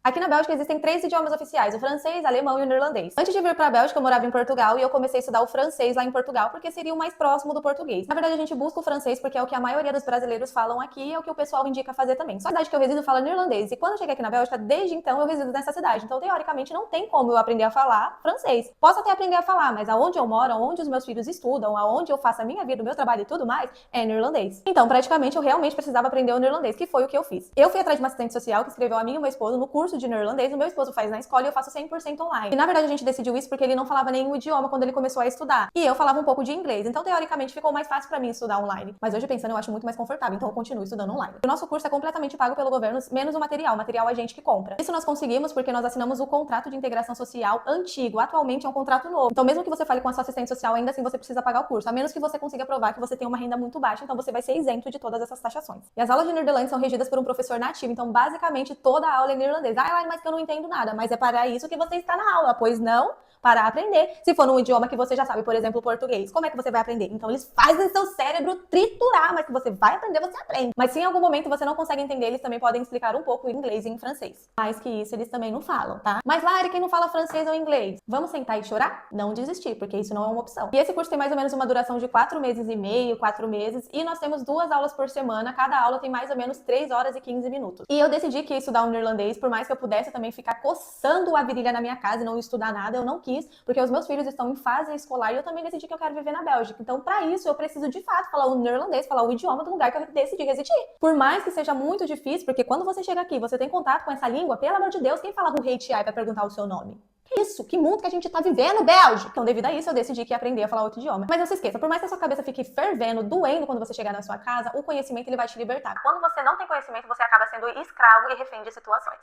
Aqui na Bélgica existem 3 idiomas oficiais, o francês, alemão e o neerlandês. Antes de vir pra Bélgica, eu morava em Portugal e eu comecei a estudar o francês lá em Portugal porque seria o mais próximo do português. Na verdade, a gente busca o francês porque é o que a maioria dos brasileiros falam aqui e é o que o pessoal indica fazer também. Só a cidade que eu resido fala neerlandês e quando eu cheguei aqui na Bélgica, desde então eu resido nessa cidade. Então, teoricamente, não tem como eu aprender a falar francês. Posso até aprender a falar, mas aonde eu moro, aonde os meus filhos estudam, aonde eu faço a minha vida, o meu trabalho e tudo mais, é neerlandês. Então, praticamente, eu realmente precisava aprender o neerlandês, que foi o que eu fiz. Eu fui atrás de uma assistente social que escreveu a mim e o meu esposo no curso de neerlandês, o meu esposo faz na escola e eu faço 100% online. E na verdade a gente decidiu isso porque ele não falava nenhum idioma quando ele começou a estudar. E eu falava um pouco de inglês. Então, teoricamente, ficou mais fácil pra mim estudar online. Mas hoje pensando, eu acho muito mais confortável, então eu continuo estudando online. O nosso curso é completamente pago pelo governo, menos o material. O material é a gente que compra. Isso nós conseguimos porque nós assinamos o contrato de integração social antigo. Atualmente é um contrato novo. Então, mesmo que você fale com a sua assistente social, ainda assim você precisa pagar o curso. A menos que você consiga provar que você tem uma renda muito baixa, então você vai ser isento de todas essas taxações. E as aulas de neerlandês são regidas por um professor nativo. Então, basicamente, toda a aula é neerlandês. Ah, mas que eu não entendo nada. Mas é para isso que você está na aula, pois não para aprender. Se for num idioma que você já sabe, por exemplo, o português, como é que você vai aprender? Então eles fazem seu cérebro triturar, mas que você vai aprender, você aprende. Mas se em algum momento você não consegue entender, eles também podem explicar um pouco em inglês e em francês. Mais que isso, eles também não falam, tá? Mas Lari, quem não fala francês ou inglês? Vamos sentar e chorar? Não desistir, porque isso não é uma opção. E esse curso tem mais ou menos uma duração de 4 meses e meio, 4 meses, e nós temos 2 aulas por semana, cada aula tem mais ou menos 3 horas e 15 minutos. E eu decidi que ia estudar o neerlandês, por mais que eu pudesse também ficar coçando a virilha na minha casa e não estudar nada, eu não quis, porque os meus filhos estão em fase escolar e eu também decidi que eu quero viver na Bélgica. Então, para isso, eu preciso de fato falar o neerlandês, falar o idioma do lugar que eu decidi residir. Por mais que seja muito difícil, porque quando você chega aqui, você tem contato com essa língua, pelo amor de Deus, quem fala o HI vai perguntar o seu nome? Que isso? Que mundo que a gente tá vivendo, Bélgica? Então, devido a isso, eu decidi que ia aprender a falar outro idioma. Mas não se esqueça, por mais que a sua cabeça fique fervendo, doendo quando você chegar na sua casa, o conhecimento ele vai te libertar. Quando você não tem conhecimento, você acaba sendo escravo e refém de situações.